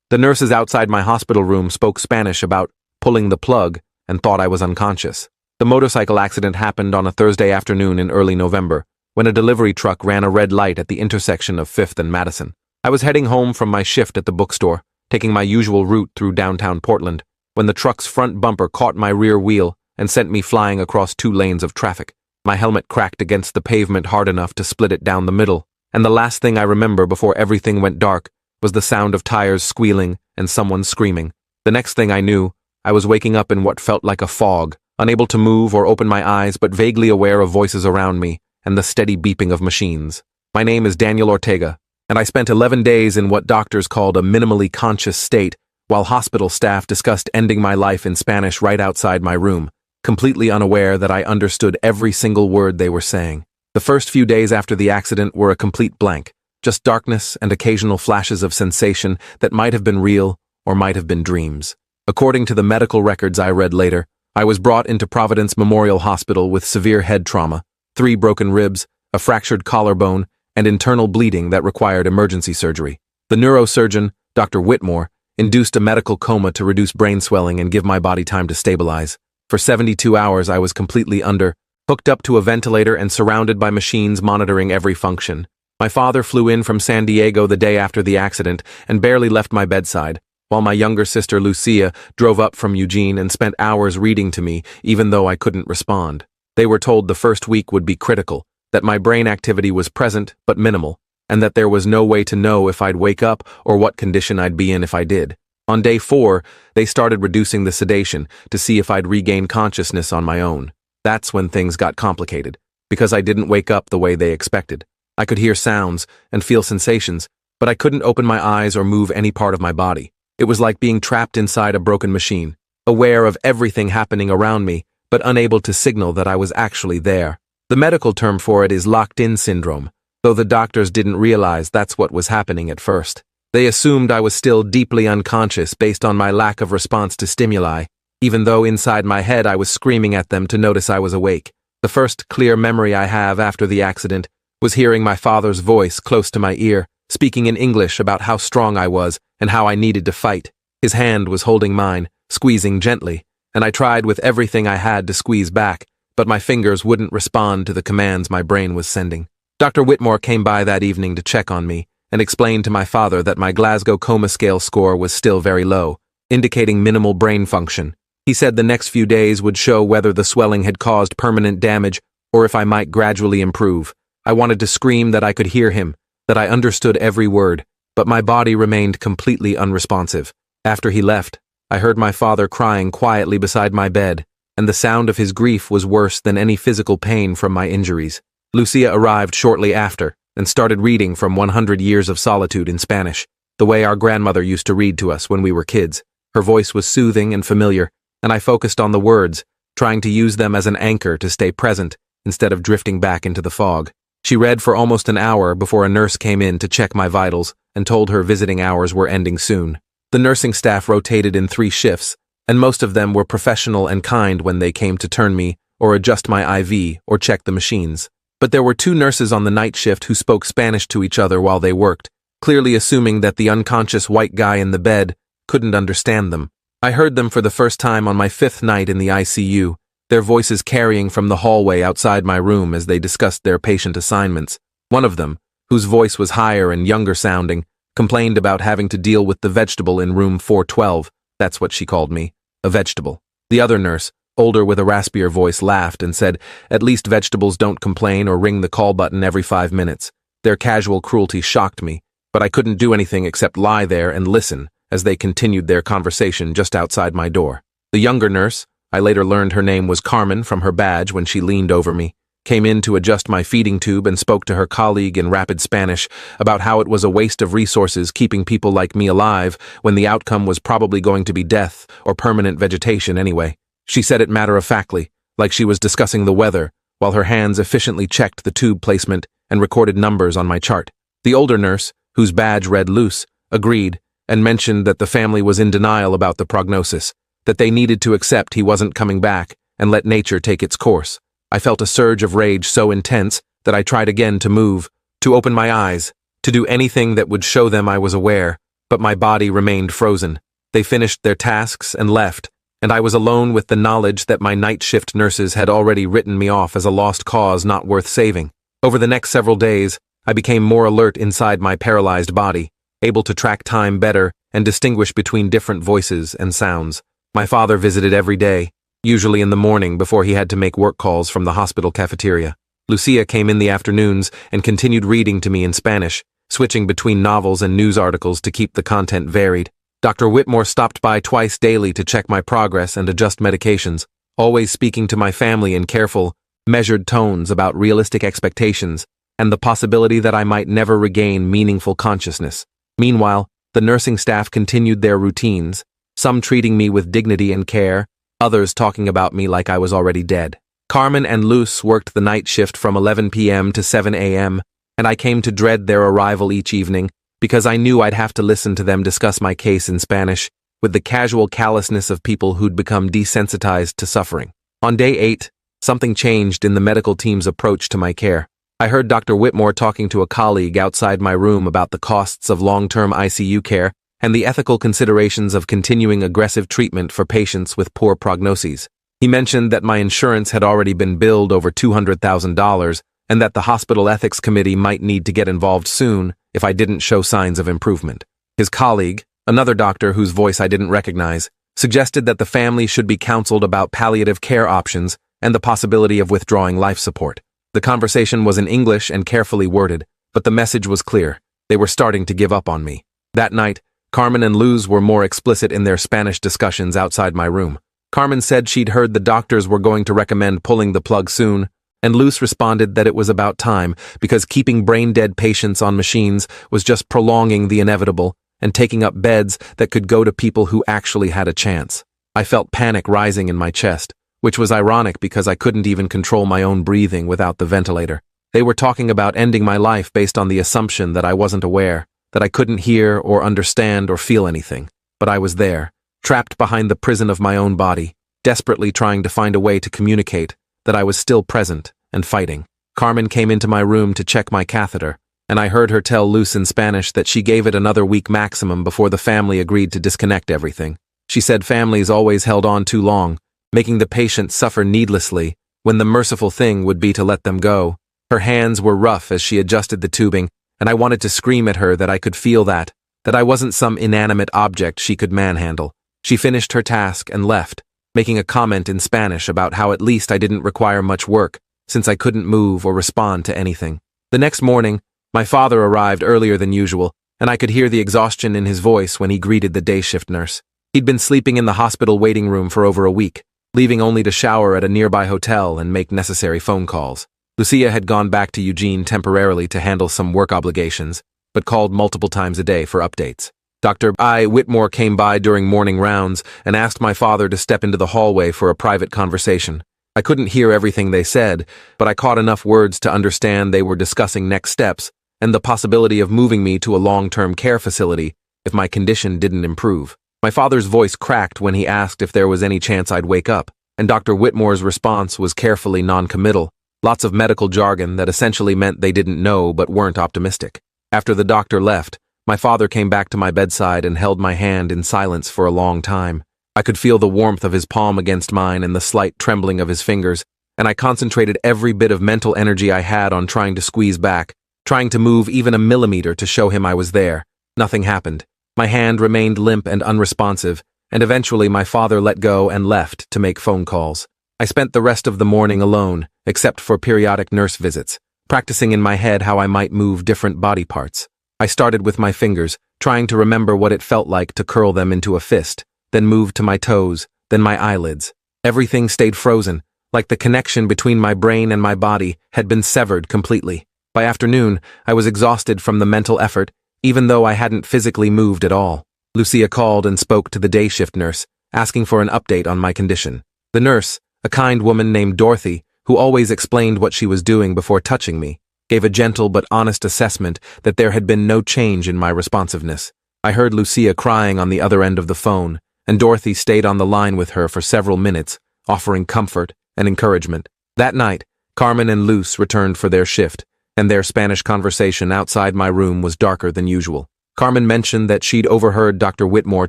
The nurses outside my hospital room spoke Spanish about pulling the plug and thought I was unconscious. The motorcycle accident happened on a Thursday afternoon in early November, when a delivery truck ran a red light at the intersection of 5th and Madison. I was heading home from my shift at the bookstore, taking my usual route through downtown Portland, when the truck's front bumper caught my rear wheel and sent me flying across 2 lanes of traffic. My helmet cracked against the pavement hard enough to split it down the middle, and the last thing I remember before everything went dark was the sound of tires squealing and someone screaming. The next thing I knew, I was waking up in what felt like a fog, unable to move or open my eyes but vaguely aware of voices around me and the steady beeping of machines. My name is Daniel Ortega, and I spent 11 days in what doctors called a minimally conscious state, while hospital staff discussed ending my life in Spanish right outside my room, completely unaware that I understood every single word they were saying. The first few days after the accident were a complete blank, just darkness and occasional flashes of sensation that might have been real or might have been dreams. According to the medical records I read later, I was brought into Providence Memorial Hospital with severe head trauma, 3 broken ribs, a fractured collarbone, and internal bleeding that required emergency surgery. The neurosurgeon, Dr. Whitmore, induced a medical coma to reduce brain swelling and give my body time to stabilize. For 72 hours I was completely hooked up to a ventilator and surrounded by machines monitoring every function. My father flew in from San Diego the day after the accident and barely left my bedside, while my younger sister Lucia drove up from Eugene and spent hours reading to me even though I couldn't respond. They were told the first week would be critical, that my brain activity was present but minimal, and that there was no way to know if I'd wake up or what condition I'd be in if I did. On day 4, they started reducing the sedation to see if I'd regain consciousness on my own. That's when things got complicated, because I didn't wake up the way they expected. I could hear sounds and feel sensations, but I couldn't open my eyes or move any part of my body. It was like being trapped inside a broken machine, aware of everything happening around me, but unable to signal that I was actually there. The medical term for it is locked-in syndrome, though the doctors didn't realize that's what was happening at first. They assumed I was still deeply unconscious based on my lack of response to stimuli, even though inside my head I was screaming at them to notice I was awake. The first clear memory I have after the accident was hearing my father's voice close to my ear, speaking in English about how strong I was and how I needed to fight. His hand was holding mine, squeezing gently, and I tried with everything I had to squeeze back, but my fingers wouldn't respond to the commands my brain was sending. Dr. Whitmore came by that evening to check on me and explained to my father that my Glasgow Coma Scale score was still very low, indicating minimal brain function. He said the next few days would show whether the swelling had caused permanent damage or if I might gradually improve. I wanted to scream that I could hear him, that I understood every word, but my body remained completely unresponsive. After he left, I heard my father crying quietly beside my bed, and the sound of his grief was worse than any physical pain from my injuries. Lucia arrived shortly after and started reading from 100 Years of Solitude in Spanish, the way our grandmother used to read to us when we were kids. Her voice was soothing and familiar, and I focused on the words, trying to use them as an anchor to stay present instead of drifting back into the fog. She read for almost an hour before a nurse came in to check my vitals and told her visiting hours were ending soon. The nursing staff rotated in 3 shifts, and most of them were professional and kind when they came to turn me or adjust my IV or check the machines. But there were 2 nurses on the night shift who spoke Spanish to each other while they worked, clearly assuming that the unconscious white guy in the bed couldn't understand them. I heard them for the first time on my 5th night in the ICU, their voices carrying from the hallway outside my room as they discussed their patient assignments. One of them, whose voice was higher and younger sounding, complained about having to deal with the vegetable in room 412, that's what she called me, a vegetable. The other nurse, older with a raspier voice, laughed and said, "At least vegetables don't complain or ring the call button every 5 minutes." Their casual cruelty shocked me, but I couldn't do anything except lie there and listen as they continued their conversation just outside my door. The younger nurse, I later learned her name was Carmen from her badge when she leaned over me, came in to adjust my feeding tube and spoke to her colleague in rapid Spanish about how it was a waste of resources keeping people like me alive when the outcome was probably going to be death or permanent vegetation anyway. She said it matter-of-factly, like she was discussing the weather, while her hands efficiently checked the tube placement and recorded numbers on my chart. The older nurse, whose badge read loose, agreed and mentioned that the family was in denial about the prognosis, that they needed to accept he wasn't coming back and let nature take its course. I felt a surge of rage so intense that I tried again to move, to open my eyes, to do anything that would show them I was aware, but my body remained frozen. They finished their tasks and left, and I was alone with the knowledge that my night shift nurses had already written me off as a lost cause not worth saving. Over the next several days, I became more alert inside my paralyzed body, able to track time better and distinguish between different voices and sounds. My father visited every day, usually in the morning before he had to make work calls from the hospital cafeteria. Lucia came in the afternoons and continued reading to me in Spanish, switching between novels and news articles to keep the content varied. Dr. Whitmore stopped by twice daily to check my progress and adjust medications, always speaking to my family in careful, measured tones about realistic expectations and the possibility that I might never regain meaningful consciousness. Meanwhile, the nursing staff continued their routines, some treating me with dignity and care, others talking about me like I was already dead. Carmen and Luz worked the night shift from 11 p.m. to 7 a.m., and I came to dread their arrival each evening because I knew I'd have to listen to them discuss my case in Spanish with the casual callousness of people who'd become desensitized to suffering. On day 8, something changed in the medical team's approach to my care. I heard Dr. Whitmore talking to a colleague outside my room about the costs of long-term ICU care and the ethical considerations of continuing aggressive treatment for patients with poor prognoses. He mentioned that my insurance had already been billed over $200,000 and that the hospital ethics committee might need to get involved soon if I didn't show signs of improvement. His colleague, another doctor whose voice I didn't recognize, suggested that the family should be counseled about palliative care options and the possibility of withdrawing life support. The conversation was in English and carefully worded, but the message was clear. They were starting to give up on me. That night, Carmen and Luz were more explicit in their Spanish discussions outside my room. Carmen said she'd heard the doctors were going to recommend pulling the plug soon, and Luz responded that it was about time because keeping brain-dead patients on machines was just prolonging the inevitable and taking up beds that could go to people who actually had a chance. I felt panic rising in my chest, which was ironic because I couldn't even control my own breathing without the ventilator. They were talking about ending my life based on the assumption that I wasn't aware, that I couldn't hear or understand or feel anything. But I was there, trapped behind the prison of my own body, desperately trying to find a way to communicate that I was still present and fighting. Carmen came into my room to check my catheter, and I heard her tell Luz in Spanish that she gave it another week maximum before the family agreed to disconnect everything. She said families always held on too long, making the patient suffer needlessly when the merciful thing would be to let them go. Her hands were rough as she adjusted the tubing, and I wanted to scream at her that I could feel that I wasn't some inanimate object she could manhandle. She finished her task and left, making a comment in Spanish about how at least I didn't require much work, since I couldn't move or respond to anything. The next morning, my father arrived earlier than usual, and I could hear the exhaustion in his voice when he greeted the day shift nurse. He'd been sleeping in the hospital waiting room for over a week, leaving only to shower at a nearby hotel and make necessary phone calls. Lucia had gone back to Eugene temporarily to handle some work obligations, but called multiple times a day for updates. Dr. Whitmore came by during morning rounds and asked my father to step into the hallway for a private conversation. I couldn't hear everything they said, but I caught enough words to understand they were discussing next steps and the possibility of moving me to a long-term care facility if my condition didn't improve. My father's voice cracked when he asked if there was any chance I'd wake up, and Dr. Whitmore's response was carefully non-committal, lots of medical jargon that essentially meant they didn't know but weren't optimistic. After the doctor left, my father came back to my bedside and held my hand in silence for a long time. I could feel the warmth of his palm against mine and the slight trembling of his fingers, and I concentrated every bit of mental energy I had on trying to squeeze back, trying to move even a millimeter to show him I was there. Nothing happened. My hand remained limp and unresponsive, and eventually my father let go and left to make phone calls. I spent the rest of the morning alone, except for periodic nurse visits, practicing in my head how I might move different body parts. I started with my fingers, trying to remember what it felt like to curl them into a fist, then moved to my toes, then my eyelids. Everything stayed frozen, like the connection between my brain and my body had been severed completely. By afternoon, I was exhausted from the mental effort, even though I hadn't physically moved at all. Lucia called and spoke to the day shift nurse, asking for an update on my condition. The nurse, a kind woman named Dorothy, who always explained what she was doing before touching me, gave a gentle but honest assessment that there had been no change in my responsiveness. I heard Lucia crying on the other end of the phone, and Dorothy stayed on the line with her for several minutes, offering comfort and encouragement. That night, Carmen and Luz returned for their shift, and their Spanish conversation outside my room was darker than usual. Carmen mentioned that she'd overheard Dr. Whitmore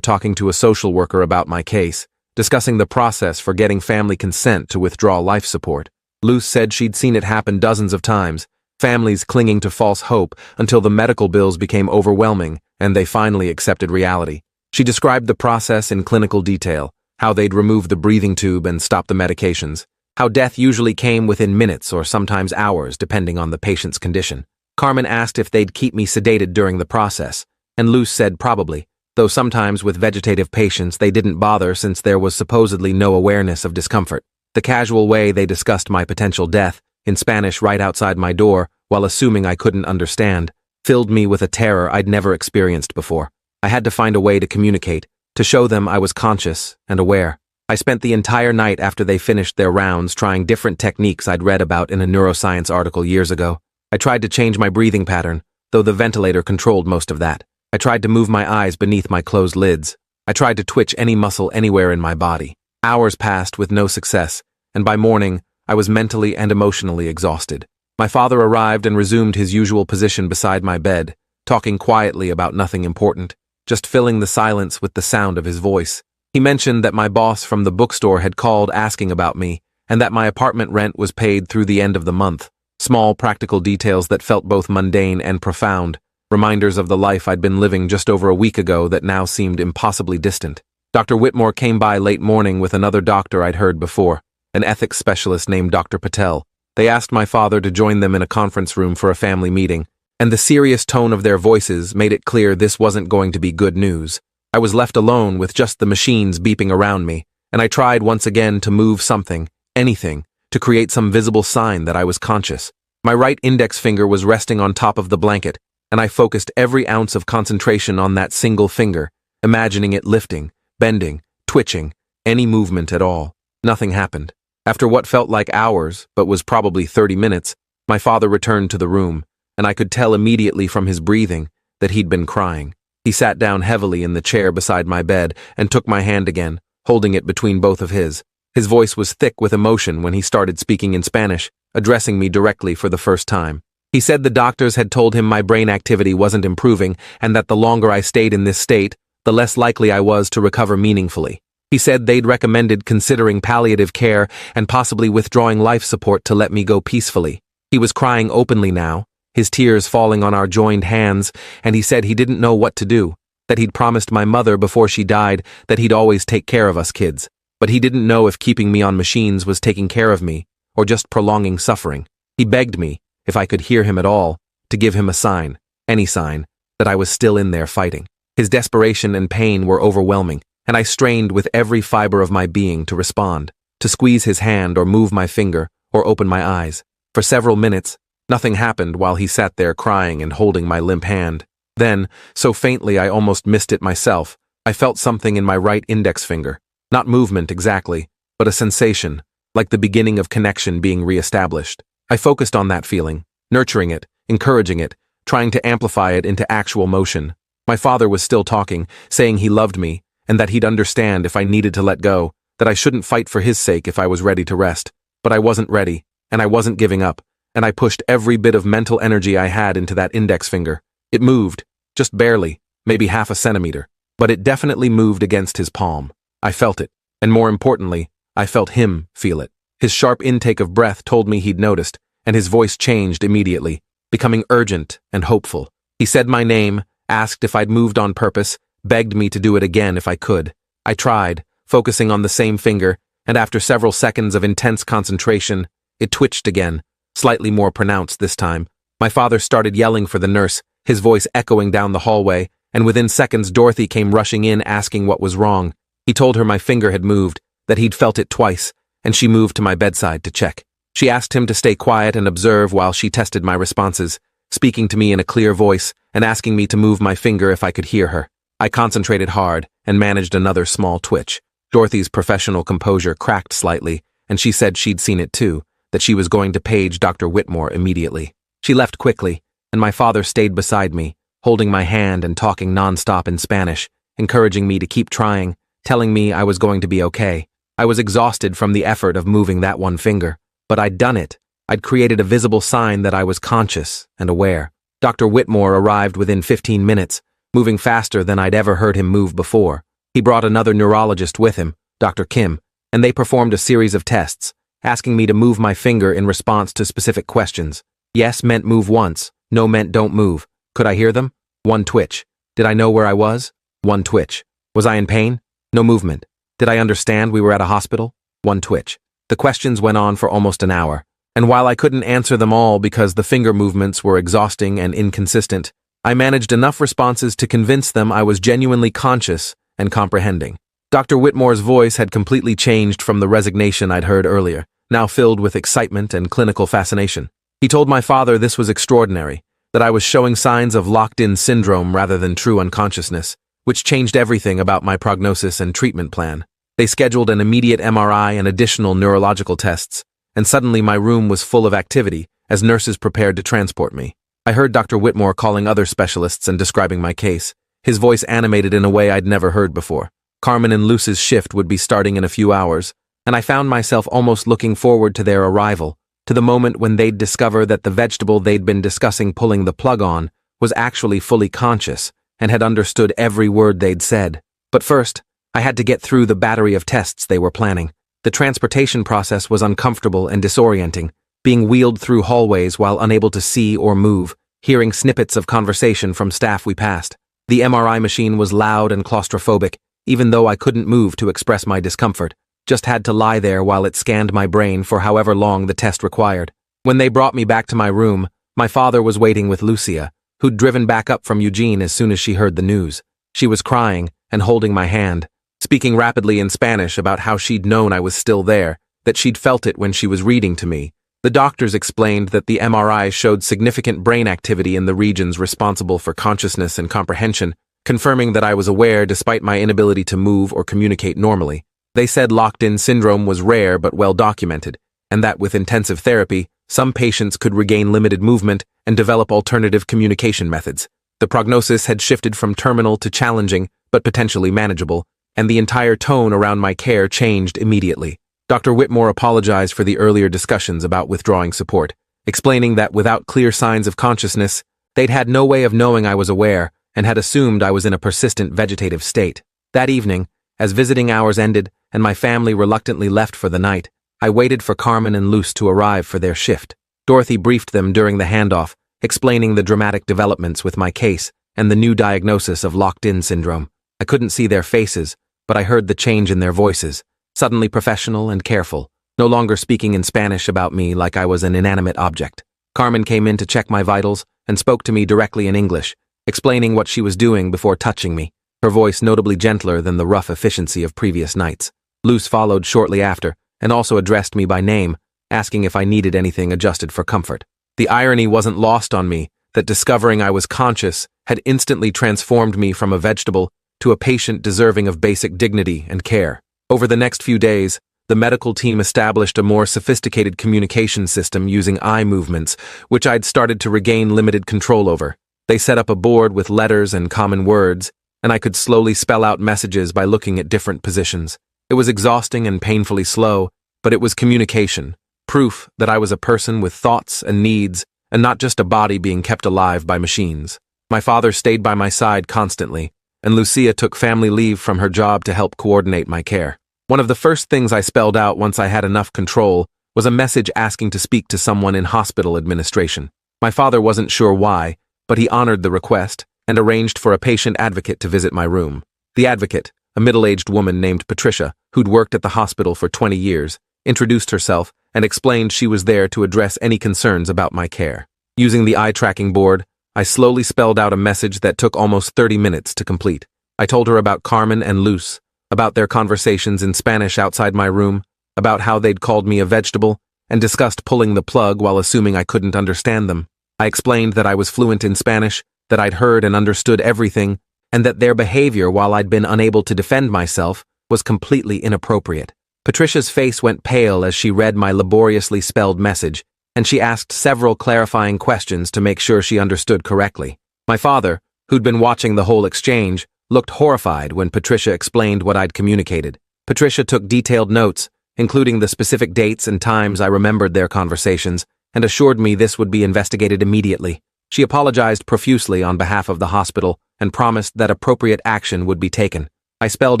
talking to a social worker about my case, discussing the process for getting family consent to withdraw life support. Luce said she'd seen it happen dozens of times, families clinging to false hope until the medical bills became overwhelming and they finally accepted reality. She described the process in clinical detail, how they'd remove the breathing tube and stop the medications, how death usually came within minutes or sometimes hours depending on the patient's condition. Carmen asked if they'd keep me sedated during the process, and Luce said probably, though sometimes with vegetative patients they didn't bother since there was supposedly no awareness of discomfort. The casual way they discussed my potential death, in Spanish right outside my door, while assuming I couldn't understand, filled me with a terror I'd never experienced before. I had to find a way to communicate, to show them I was conscious and aware. I spent the entire night after they finished their rounds trying different techniques I'd read about in a neuroscience article years ago. I tried to change my breathing pattern, though the ventilator controlled most of that. I tried to move my eyes beneath my closed lids. I tried to twitch any muscle anywhere in my body. Hours passed with no success, and by morning, I was mentally and emotionally exhausted. My father arrived and resumed his usual position beside my bed, talking quietly about nothing important, just filling the silence with the sound of his voice. He mentioned that my boss from the bookstore had called asking about me, and that my apartment rent was paid through the end of the month. Small, practical details that felt both mundane and profound, reminders of the life I'd been living just over a week ago that now seemed impossibly distant. Dr. Whitmore came by late morning with another doctor I'd heard before, an ethics specialist named Dr. Patel. They asked my father to join them in a conference room for a family meeting, and the serious tone of their voices made it clear this wasn't going to be good news. I was left alone with just the machines beeping around me, and I tried once again to move something, anything, to create some visible sign that I was conscious. My right index finger was resting on top of the blanket, and I focused every ounce of concentration on that single finger, imagining it lifting, bending, twitching, any movement at all. Nothing happened. After what felt like hours, but was probably 30 minutes, my father returned to the room, and I could tell immediately from his breathing that he'd been crying. He sat down heavily in the chair beside my bed and took my hand again, holding it between both of his. His voice was thick with emotion when he started speaking in Spanish, addressing me directly for the first time. He said the doctors had told him my brain activity wasn't improving and that the longer I stayed in this state, the less likely I was to recover meaningfully. He said they'd recommended considering palliative care and possibly withdrawing life support to let me go peacefully. He was crying openly now, his tears falling on our joined hands, and he said he didn't know what to do, that he'd promised my mother before she died that he'd always take care of us kids, but he didn't know if keeping me on machines was taking care of me or just prolonging suffering. He begged me, if I could hear him at all, to give him a sign, any sign, that I was still in there fighting. His desperation and pain were overwhelming, and I strained with every fiber of my being to respond, to squeeze his hand or move my finger or open my eyes. For several minutes, nothing happened while he sat there crying and holding my limp hand. Then, so faintly I almost missed it myself, I felt something in my right index finger. Not movement exactly, but a sensation, like the beginning of connection being reestablished. I focused on that feeling, nurturing it, encouraging it, trying to amplify it into actual motion. My father was still talking, saying he loved me, and that he'd understand if I needed to let go, that I shouldn't fight for his sake if I was ready to rest. But I wasn't ready, and I wasn't giving up, and I pushed every bit of mental energy I had into that index finger. It moved, just barely, maybe half a centimeter, but it definitely moved against his palm. I felt it, and more importantly, I felt him feel it. His sharp intake of breath told me he'd noticed, and his voice changed immediately, becoming urgent and hopeful. He said my name, asked if I'd moved on purpose, begged me to do it again if I could. I tried, focusing on the same finger, and after several seconds of intense concentration, it twitched again, slightly more pronounced this time. My father started yelling for the nurse, his voice echoing down the hallway, and within seconds Dorothy came rushing in asking what was wrong. He told her my finger had moved, that he'd felt it twice, and she moved to my bedside to check. She asked him to stay quiet and observe while she tested my responses, speaking to me in a clear voice and asking me to move my finger if I could hear her. I concentrated hard and managed another small twitch. Dorothy's professional composure cracked slightly, and she said she'd seen it too, that she was going to page Dr. Whitmore immediately. She left quickly, and my father stayed beside me, holding my hand and talking nonstop in Spanish, encouraging me to keep trying, telling me I was going to be okay. I was exhausted from the effort of moving that one finger, but I'd done it. I'd created a visible sign that I was conscious and aware. Dr. Whitmore arrived within 15 minutes, moving faster than I'd ever heard him move before. He brought another neurologist with him, Dr. Kim, and they performed a series of tests, asking me to move my finger in response to specific questions. Yes meant move once, no meant don't move. Could I hear them? One twitch. Did I know where I was? One twitch. Was I in pain? No movement. Did I understand we were at a hospital? One twitch. The questions went on for almost an hour, and while I couldn't answer them all because the finger movements were exhausting and inconsistent, I managed enough responses to convince them I was genuinely conscious and comprehending. Dr. Whitmore's voice had completely changed from the resignation I'd heard earlier, now filled with excitement and clinical fascination. He told my father this was extraordinary, that I was showing signs of locked-in syndrome rather than true unconsciousness, which changed everything about my prognosis and treatment plan. They scheduled an immediate MRI and additional neurological tests, and suddenly my room was full of activity as nurses prepared to transport me. I heard Dr. Whitmore calling other specialists and describing my case, his voice animated in a way I'd never heard before. Carmen and Luce's shift would be starting in a few hours, and I found myself almost looking forward to their arrival, to the moment when they'd discover that the vegetable they'd been discussing pulling the plug on was actually fully conscious and had understood every word they'd said. But first, I had to get through the battery of tests they were planning. The transportation process was uncomfortable and disorienting, being wheeled through hallways while unable to see or move, hearing snippets of conversation from staff we passed. The MRI machine was loud and claustrophobic, even though I couldn't move to express my discomfort, just had to lie there while it scanned my brain for however long the test required. When they brought me back to my room, my father was waiting with Lucia, who'd driven back up from Eugene as soon as she heard the news. She was crying and holding my hand, speaking rapidly in Spanish about how she'd known I was still there, that she'd felt it when she was reading to me. The doctors explained that the MRI showed significant brain activity in the regions responsible for consciousness and comprehension, confirming that I was aware despite my inability to move or communicate normally. They said locked-in syndrome was rare but well documented, and that with intensive therapy, some patients could regain limited movement and develop alternative communication methods. The prognosis had shifted from terminal to challenging, but potentially manageable, and the entire tone around my care changed immediately. Dr. Whitmore apologized for the earlier discussions about withdrawing support, explaining that without clear signs of consciousness, they'd had no way of knowing I was aware and had assumed I was in a persistent vegetative state. That evening, as visiting hours ended and my family reluctantly left for the night, I waited for Carmen and Luce to arrive for their shift. Dorothy briefed them during the handoff, explaining the dramatic developments with my case and the new diagnosis of locked-in syndrome. I couldn't see their faces, but I heard the change in their voices, suddenly professional and careful, no longer speaking in Spanish about me like I was an inanimate object. Carmen came in to check my vitals and spoke to me directly in English, explaining what she was doing before touching me, her voice notably gentler than the rough efficiency of previous nights. Luce followed shortly after, and also addressed me by name, asking if I needed anything adjusted for comfort. The irony wasn't lost on me that discovering I was conscious had instantly transformed me from a vegetable to a patient deserving of basic dignity and care. Over the next few days, the medical team established a more sophisticated communication system using eye movements, which I'd started to regain limited control over. They set up a board with letters and common words, and I could slowly spell out messages by looking at different positions. It was exhausting and painfully slow, but it was communication, proof that I was a person with thoughts and needs, and not just a body being kept alive by machines. My father stayed by my side constantly, and Lucia took family leave from her job to help coordinate my care. One of the first things I spelled out once I had enough control was a message asking to speak to someone in hospital administration. My father wasn't sure why, but he honored the request and arranged for a patient advocate to visit my room. The advocate, a middle-aged woman named Patricia, who'd worked at the hospital for 20 years, introduced herself and explained she was there to address any concerns about my care. Using the eye-tracking board, I slowly spelled out a message that took almost 30 minutes to complete. I told her about Carmen and Luce, about their conversations in Spanish outside my room, about how they'd called me a vegetable, and discussed pulling the plug while assuming I couldn't understand them. I explained that I was fluent in Spanish, that I'd heard and understood everything, and that their behavior while I'd been unable to defend myself was completely inappropriate. Patricia's face went pale as she read my laboriously spelled message, and she asked several clarifying questions to make sure she understood correctly. My father, who'd been watching the whole exchange, looked horrified when Patricia explained what I'd communicated. Patricia took detailed notes, including the specific dates and times I remembered their conversations, and assured me this would be investigated immediately. She apologized profusely on behalf of the hospital and promised that appropriate action would be taken. I spelled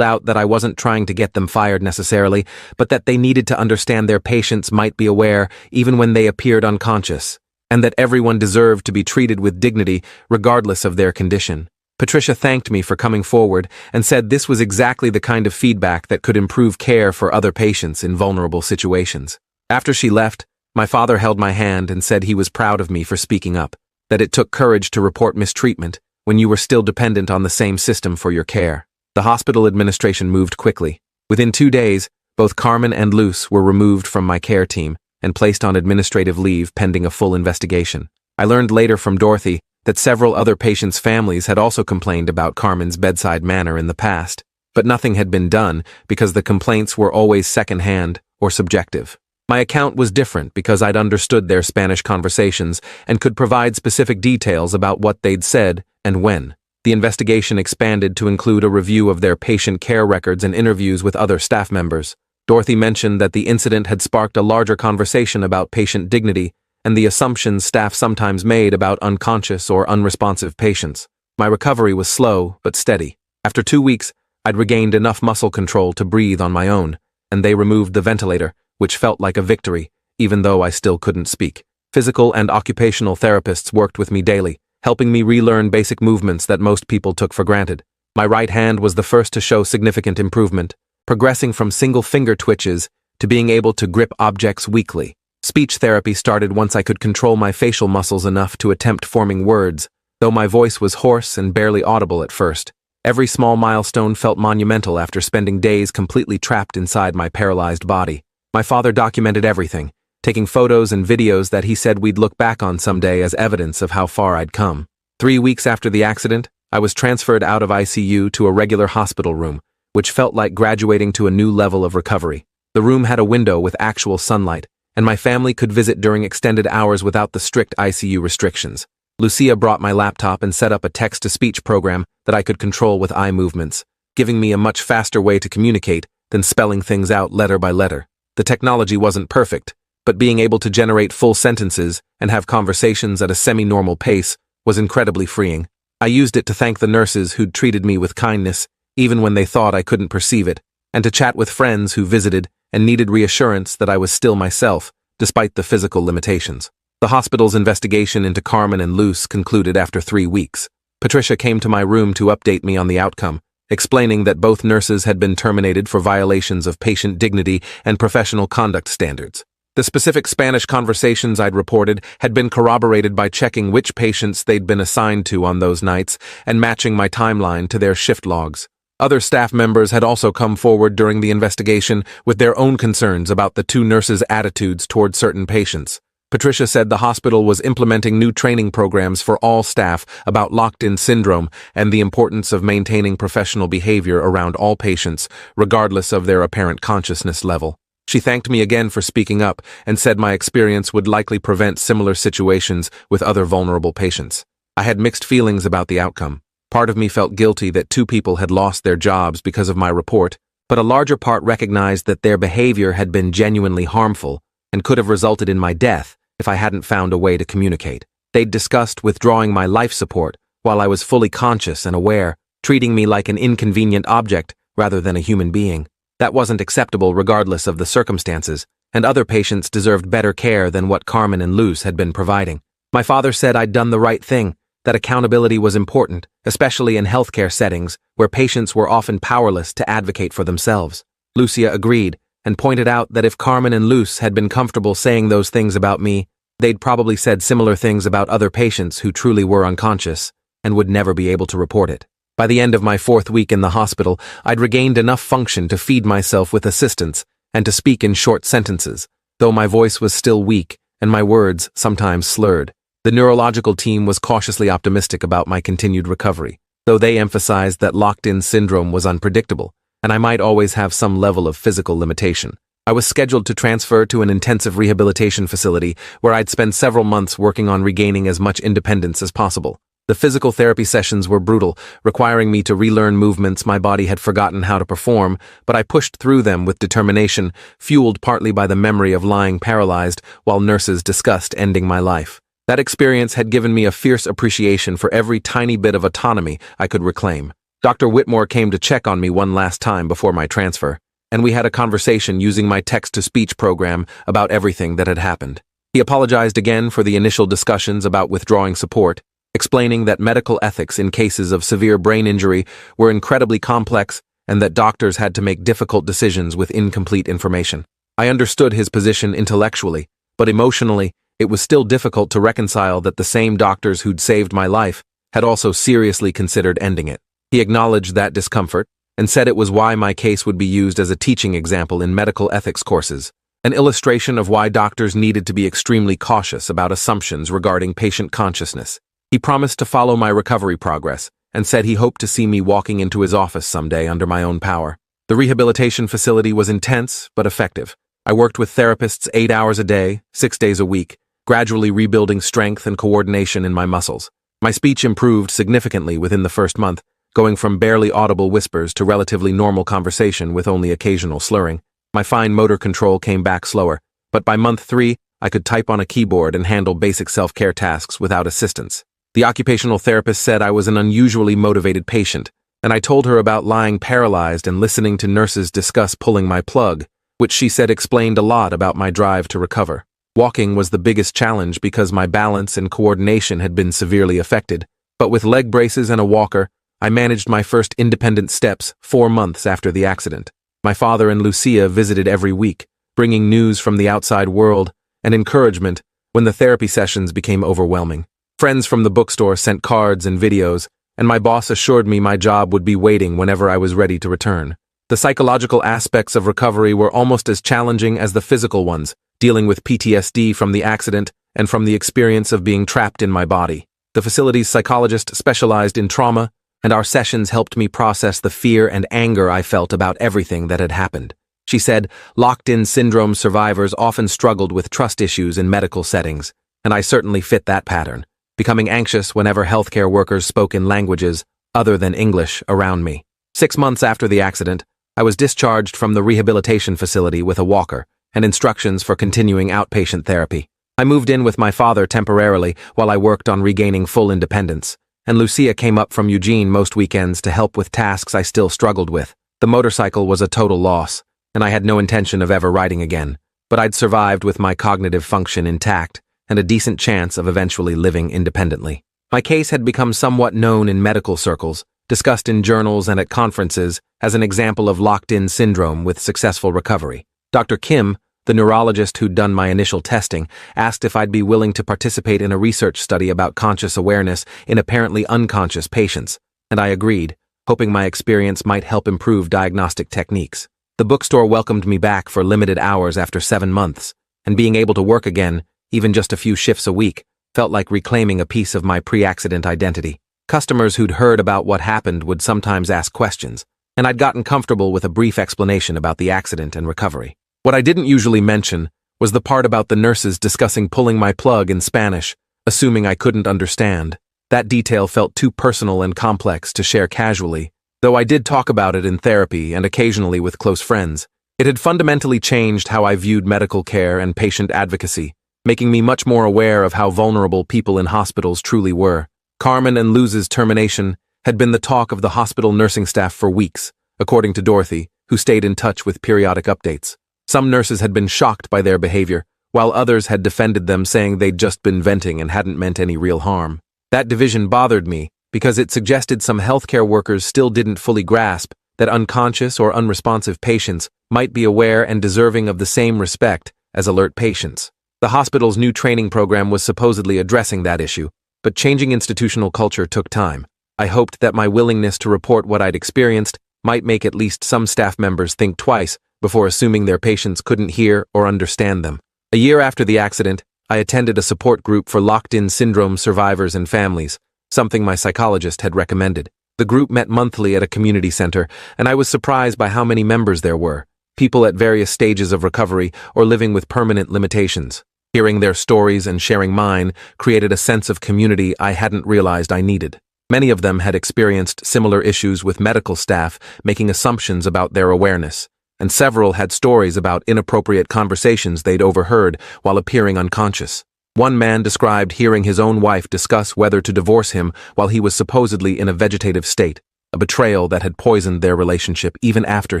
out that I wasn't trying to get them fired necessarily, but that they needed to understand their patients might be aware even when they appeared unconscious, and that everyone deserved to be treated with dignity regardless of their condition. Patricia thanked me for coming forward and said this was exactly the kind of feedback that could improve care for other patients in vulnerable situations. After she left, my father held my hand and said he was proud of me for speaking up, that it took courage to report mistreatment when you were still dependent on the same system for your care. The hospital administration moved quickly. Within 2 days, both Carmen and Luz were removed from my care team and placed on administrative leave pending a full investigation. I learned later from Dorothy that several other patients' families had also complained about Carmen's bedside manner in the past, but nothing had been done because the complaints were always secondhand or subjective. My account was different because I'd understood their Spanish conversations and could provide specific details about what they'd said and when. The investigation expanded to include a review of their patient care records and interviews with other staff members. Dorothy mentioned that the incident had sparked a larger conversation about patient dignity and the assumptions staff sometimes made about unconscious or unresponsive patients. My recovery was slow but steady. After 2 weeks, I'd regained enough muscle control to breathe on my own, and they removed the ventilator, which felt like a victory, even though I still couldn't speak. Physical and occupational therapists worked with me daily, helping me relearn basic movements that most people took for granted. My right hand was the first to show significant improvement, progressing from single finger twitches to being able to grip objects weakly. Speech therapy started once I could control my facial muscles enough to attempt forming words, though my voice was hoarse and barely audible at first. Every small milestone felt monumental after spending days completely trapped inside my paralyzed body. My father documented everything, taking photos and videos that he said we'd look back on someday as evidence of how far I'd come. 3 weeks after the accident, I was transferred out of ICU to a regular hospital room, which felt like graduating to a new level of recovery. The room had a window with actual sunlight, and my family could visit during extended hours without the strict ICU restrictions. Lucia brought my laptop and set up a text-to-speech program that I could control with eye movements, giving me a much faster way to communicate than spelling things out letter by letter. The technology wasn't perfect, but being able to generate full sentences and have conversations at a semi-normal pace was incredibly freeing. I used it to thank the nurses who'd treated me with kindness, even when they thought I couldn't perceive it, and to chat with friends who visited and needed reassurance that I was still myself, despite the physical limitations. The hospital's investigation into Carmen and Luz concluded after 3 weeks. Patricia came to my room to update me on the outcome, explaining that both nurses had been terminated for violations of patient dignity and professional conduct standards. The specific Spanish conversations I'd reported had been corroborated by checking which patients they'd been assigned to on those nights and matching my timeline to their shift logs. Other staff members had also come forward during the investigation with their own concerns about the 2 nurses' attitudes toward certain patients. Patricia said the hospital was implementing new training programs for all staff about locked-in syndrome and the importance of maintaining professional behavior around all patients, regardless of their apparent consciousness level. She thanked me again for speaking up and said my experience would likely prevent similar situations with other vulnerable patients. I had mixed feelings about the outcome. Part of me felt guilty that 2 people had lost their jobs because of my report, but a larger part recognized that their behavior had been genuinely harmful and could have resulted in my death if I hadn't found a way to communicate. They'd discussed withdrawing my life support while I was fully conscious and aware, treating me like an inconvenient object rather than a human being. That wasn't acceptable regardless of the circumstances, and other patients deserved better care than what Carmen and Luz had been providing. My father said I'd done the right thing, that accountability was important, especially in healthcare settings where patients were often powerless to advocate for themselves. Lucia agreed, and pointed out that if Carmen and Luz had been comfortable saying those things about me, they'd probably said similar things about other patients who truly were unconscious and would never be able to report it. By the end of my 4th week in the hospital, I'd regained enough function to feed myself with assistance and to speak in short sentences, though my voice was still weak and my words sometimes slurred. The neurological team was cautiously optimistic about my continued recovery, though they emphasized that locked-in syndrome was unpredictable, and I might always have some level of physical limitation. I was scheduled to transfer to an intensive rehabilitation facility where I'd spend several months working on regaining as much independence as possible. The physical therapy sessions were brutal, requiring me to relearn movements my body had forgotten how to perform, but I pushed through them with determination, fueled partly by the memory of lying paralyzed while nurses discussed ending my life. That experience had given me a fierce appreciation for every tiny bit of autonomy I could reclaim. Dr. Whitmore came to check on me one last time before my transfer, and we had a conversation using my text-to-speech program about everything that had happened. He apologized again for the initial discussions about withdrawing support, explaining that medical ethics in cases of severe brain injury were incredibly complex and that doctors had to make difficult decisions with incomplete information. I understood his position intellectually, but emotionally, it was still difficult to reconcile that the same doctors who'd saved my life had also seriously considered ending it. He acknowledged that discomfort and said it was why my case would be used as a teaching example in medical ethics courses, an illustration of why doctors needed to be extremely cautious about assumptions regarding patient consciousness. He promised to follow my recovery progress and said he hoped to see me walking into his office someday under my own power. The rehabilitation facility was intense but effective. I worked with therapists 8 hours a day, 6 days a week, gradually rebuilding strength and coordination in my muscles. My speech improved significantly within the first month, going from barely audible whispers to relatively normal conversation with only occasional slurring. My fine motor control came back slower, but by month 3, I could type on a keyboard and handle basic self-care tasks without assistance. The occupational therapist said I was an unusually motivated patient, and I told her about lying paralyzed and listening to nurses discuss pulling my plug, which she said explained a lot about my drive to recover. Walking was the biggest challenge because my balance and coordination had been severely affected, but with leg braces and a walker, I managed my first independent steps 4 months after the accident. My father and Lucia visited every week, bringing news from the outside world and encouragement when the therapy sessions became overwhelming. Friends from the bookstore sent cards and videos, and my boss assured me my job would be waiting whenever I was ready to return. The psychological aspects of recovery were almost as challenging as the physical ones, dealing with PTSD from the accident and from the experience of being trapped in my body. The facility's psychologist specialized in trauma, and our sessions helped me process the fear and anger I felt about everything that had happened. She said locked-in syndrome survivors often struggled with trust issues in medical settings, and I certainly fit that pattern, becoming anxious whenever healthcare workers spoke in languages other than English around me. 6 months after the accident, I was discharged from the rehabilitation facility with a walker and instructions for continuing outpatient therapy. I moved in with my father temporarily while I worked on regaining full independence, and Lucia came up from Eugene most weekends to help with tasks I still struggled with. The motorcycle was a total loss, and I had no intention of ever riding again, but I'd survived with my cognitive function intact and a decent chance of eventually living independently. My case had become somewhat known in medical circles, discussed in journals and at conferences as an example of locked-in syndrome with successful recovery. Dr. Kim, the neurologist who'd done my initial testing, asked if I'd be willing to participate in a research study about conscious awareness in apparently unconscious patients, and I agreed, hoping my experience might help improve diagnostic techniques. The bookstore welcomed me back for limited hours after 7 months, and being able to work again, even just a few shifts a week, felt like reclaiming a piece of my pre-accident identity. Customers who'd heard about what happened would sometimes ask questions, and I'd gotten comfortable with a brief explanation about the accident and recovery. What I didn't usually mention was the part about the nurses discussing pulling my plug in Spanish, assuming I couldn't understand. That detail felt too personal and complex to share casually, though I did talk about it in therapy and occasionally with close friends. It had fundamentally changed how I viewed medical care and patient advocacy, making me much more aware of how vulnerable people in hospitals truly were. Carmen and Luz's termination had been the talk of the hospital nursing staff for weeks, according to Dorothy, who stayed in touch with periodic updates. Some nurses had been shocked by their behavior, while others had defended them, saying they'd just been venting and hadn't meant any real harm. That division bothered me because it suggested some healthcare workers still didn't fully grasp that unconscious or unresponsive patients might be aware and deserving of the same respect as alert patients. The hospital's new training program was supposedly addressing that issue, but changing institutional culture took time. I hoped that my willingness to report what I'd experienced might make at least some staff members think twice before assuming their patients couldn't hear or understand them. A year after the accident, I attended a support group for locked-in syndrome survivors and families, something my psychologist had recommended. The group met monthly at a community center, and I was surprised by how many members there were, people at various stages of recovery or living with permanent limitations. Hearing their stories and sharing mine created a sense of community I hadn't realized I needed. Many of them had experienced similar issues with medical staff making assumptions about their awareness, and several had stories about inappropriate conversations they'd overheard while appearing unconscious. One man described hearing his own wife discuss whether to divorce him while he was supposedly in a vegetative state, a betrayal that had poisoned their relationship even after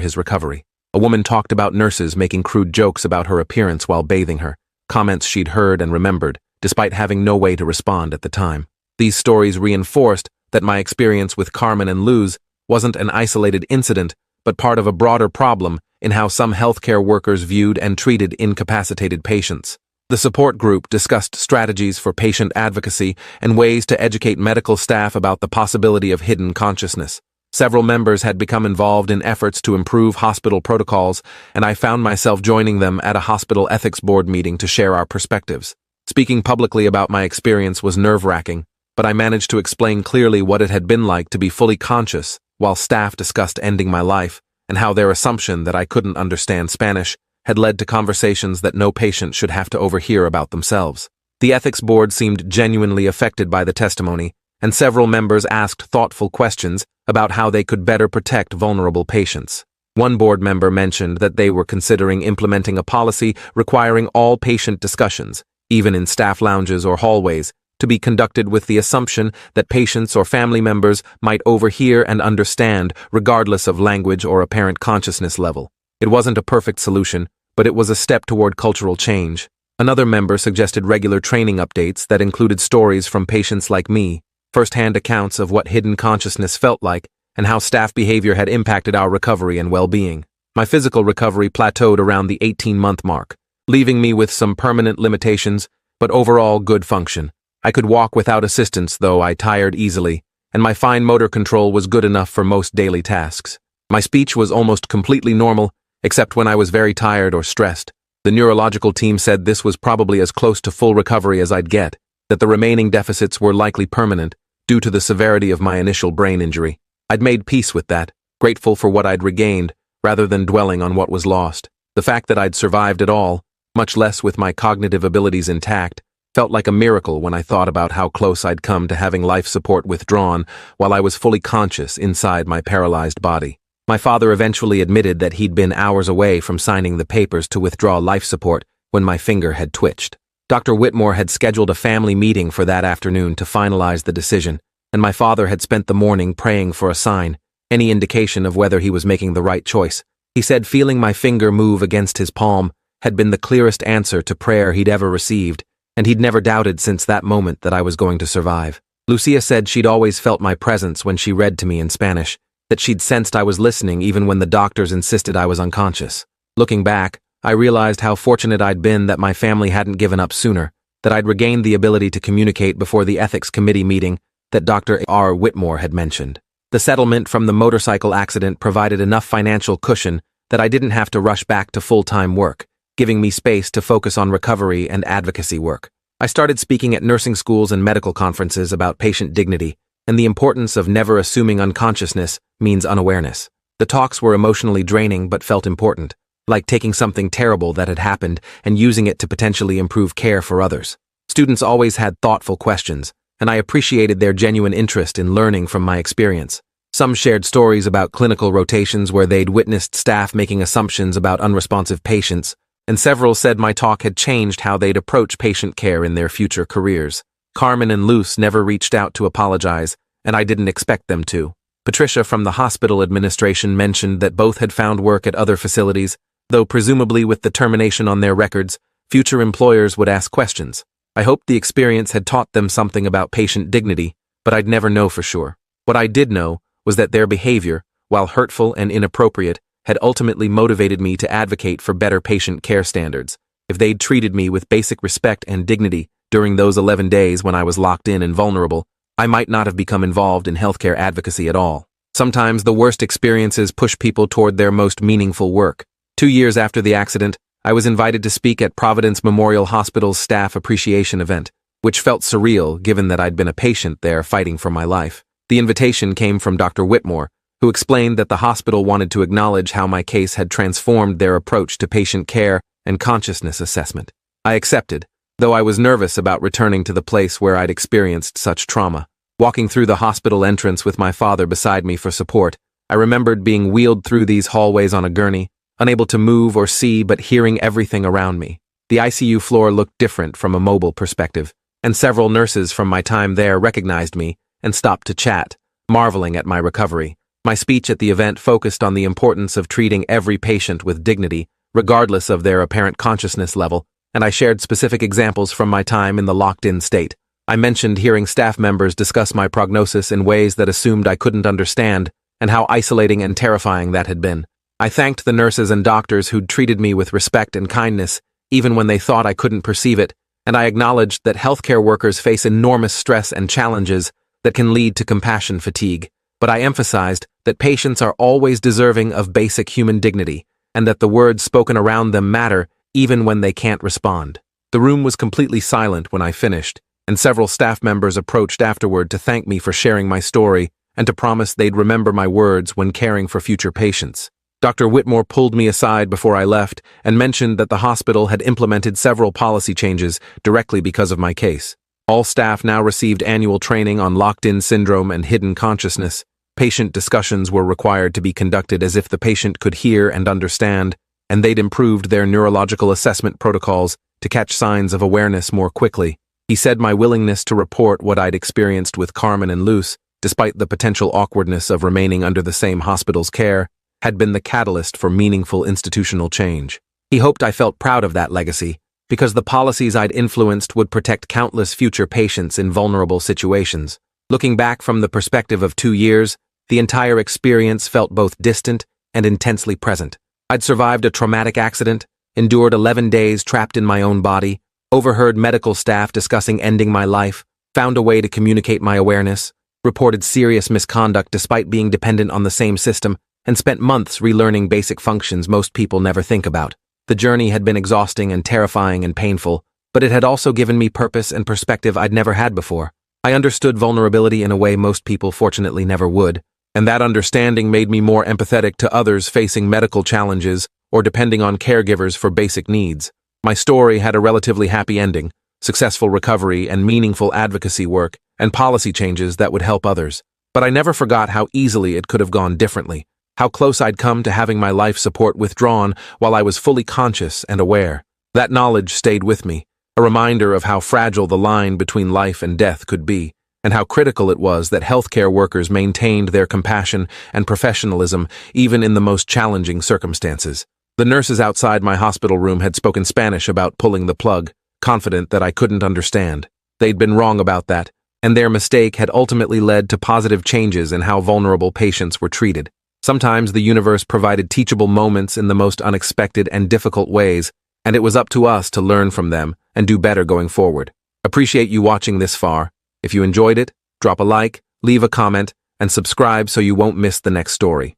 his recovery. A woman talked about nurses making crude jokes about her appearance while bathing her, comments she'd heard and remembered, despite having no way to respond at the time. These stories reinforced that my experience with Carmen and Luz wasn't an isolated incident, but part of a broader problem in how some healthcare workers viewed and treated incapacitated patients. The support group discussed strategies for patient advocacy and ways to educate medical staff about the possibility of hidden consciousness. Several members had become involved in efforts to improve hospital protocols, and I found myself joining them at a hospital ethics board meeting to share our perspectives. Speaking publicly about my experience was nerve-wracking, but I managed to explain clearly what it had been like to be fully conscious while staff discussed ending my life, and how their assumption that I couldn't understand Spanish had led to conversations that no patient should have to overhear about themselves. The ethics board seemed genuinely affected by the testimony, and several members asked thoughtful questions about how they could better protect vulnerable patients. One board member mentioned that they were considering implementing a policy requiring all patient discussions, even in staff lounges or hallways, to be conducted with the assumption that patients or family members might overhear and understand regardless of language or apparent consciousness level. It wasn't a perfect solution, but it was a step toward cultural change. Another member suggested regular training updates that included stories from patients like me, first-hand accounts of what hidden consciousness felt like, and how staff behavior had impacted our recovery and well-being. My physical recovery plateaued around the 18-month mark, leaving me with some permanent limitations, but overall good function. I could walk without assistance, though I tired easily, and my fine motor control was good enough for most daily tasks. My speech was almost completely normal, except when I was very tired or stressed. The neurological team said this was probably as close to full recovery as I'd get, that the remaining deficits were likely permanent due to the severity of my initial brain injury. I'd made peace with that, grateful for what I'd regained, rather than dwelling on what was lost. The fact that I'd survived at all, much less with my cognitive abilities intact, felt like a miracle when I thought about how close I'd come to having life support withdrawn while I was fully conscious inside my paralyzed body. My father eventually admitted that he'd been hours away from signing the papers to withdraw life support when my finger had twitched. Dr. Whitmore had scheduled a family meeting for that afternoon to finalize the decision, and my father had spent the morning praying for a sign, any indication of whether he was making the right choice. He said feeling my finger move against his palm had been the clearest answer to prayer he'd ever received, and he'd never doubted since that moment that I was going to survive. Lucia said she'd always felt my presence when she read to me in Spanish, that she'd sensed I was listening even when the doctors insisted I was unconscious. Looking back, I realized how fortunate I'd been that my family hadn't given up sooner, that I'd regained the ability to communicate before the ethics committee meeting that Dr. R. Whitmore had mentioned. The settlement from the motorcycle accident provided enough financial cushion that I didn't have to rush back to full-time work, giving me space to focus on recovery and advocacy work. I started speaking at nursing schools and medical conferences about patient dignity and the importance of never assuming unconsciousness means unawareness. The talks were emotionally draining but felt important, like taking something terrible that had happened and using it to potentially improve care for others. Students always had thoughtful questions, and I appreciated their genuine interest in learning from my experience. Some shared stories about clinical rotations where they'd witnessed staff making assumptions about unresponsive patients, and several said my talk had changed how they'd approach patient care in their future careers. Carmen and Luz never reached out to apologize, and I didn't expect them to. Patricia from the hospital administration mentioned that both had found work at other facilities, though presumably with the termination on their records, future employers would ask questions. I hoped the experience had taught them something about patient dignity, but I'd never know for sure. What I did know was that their behavior, while hurtful and inappropriate, had ultimately motivated me to advocate for better patient care standards. If they'd treated me with basic respect and dignity during those 11 days when I was locked in and vulnerable, I might not have become involved in healthcare advocacy at all. Sometimes the worst experiences push people toward their most meaningful work. 2 years after the accident, I was invited to speak at Providence Memorial Hospital's staff appreciation event, which felt surreal given that I'd been a patient there fighting for my life. The invitation came from Dr. Whitmore, who explained that the hospital wanted to acknowledge how my case had transformed their approach to patient care and consciousness assessment. I accepted, though I was nervous about returning to the place where I'd experienced such trauma. Walking through the hospital entrance with my father beside me for support, I remembered being wheeled through these hallways on a gurney, unable to move or see but hearing everything around me. The ICU floor looked different from a mobile perspective, and several nurses from my time there recognized me and stopped to chat, marveling at my recovery. My speech at the event focused on the importance of treating every patient with dignity, regardless of their apparent consciousness level, and I shared specific examples from my time in the locked-in state. I mentioned hearing staff members discuss my prognosis in ways that assumed I couldn't understand, and how isolating and terrifying that had been. I thanked the nurses and doctors who'd treated me with respect and kindness, even when they thought I couldn't perceive it, and I acknowledged that healthcare workers face enormous stress and challenges that can lead to compassion fatigue. But I emphasized that patients are always deserving of basic human dignity, and that the words spoken around them matter even when they can't respond. The room was completely silent when I finished, and several staff members approached afterward to thank me for sharing my story and to promise they'd remember my words when caring for future patients. Dr. Whitmore pulled me aside before I left and mentioned that the hospital had implemented several policy changes directly because of my case. All staff now received annual training on locked-in syndrome and hidden consciousness. Patient discussions were required to be conducted as if the patient could hear and understand, and they'd improved their neurological assessment protocols to catch signs of awareness more quickly. He said my willingness to report what I'd experienced with Carmen and Luce, despite the potential awkwardness of remaining under the same hospital's care, had been the catalyst for meaningful institutional change. He hoped I felt proud of that legacy, because the policies I'd influenced would protect countless future patients in vulnerable situations. Looking back from the perspective of 2 years, the entire experience felt both distant and intensely present. I'd survived a traumatic accident, endured 11 days trapped in my own body, overheard medical staff discussing ending my life, found a way to communicate my awareness, reported serious misconduct despite being dependent on the same system, and spent months relearning basic functions most people never think about. The journey had been exhausting and terrifying and painful, but it had also given me purpose and perspective I'd never had before. I understood vulnerability in a way most people fortunately never would, and that understanding made me more empathetic to others facing medical challenges or depending on caregivers for basic needs. My story had a relatively happy ending, successful recovery and meaningful advocacy work, and policy changes that would help others. But I never forgot how easily it could have gone differently. How close I'd come to having my life support withdrawn while I was fully conscious and aware. That knowledge stayed with me, a reminder of how fragile the line between life and death could be, and how critical it was that healthcare workers maintained their compassion and professionalism even in the most challenging circumstances. The nurses outside my hospital room had spoken Spanish about pulling the plug, confident that I couldn't understand. They'd been wrong about that, and their mistake had ultimately led to positive changes in how vulnerable patients were treated. Sometimes the universe provided teachable moments in the most unexpected and difficult ways, and it was up to us to learn from them and do better going forward. Appreciate you watching this far. If you enjoyed it, drop a like, leave a comment, and subscribe so you won't miss the next story.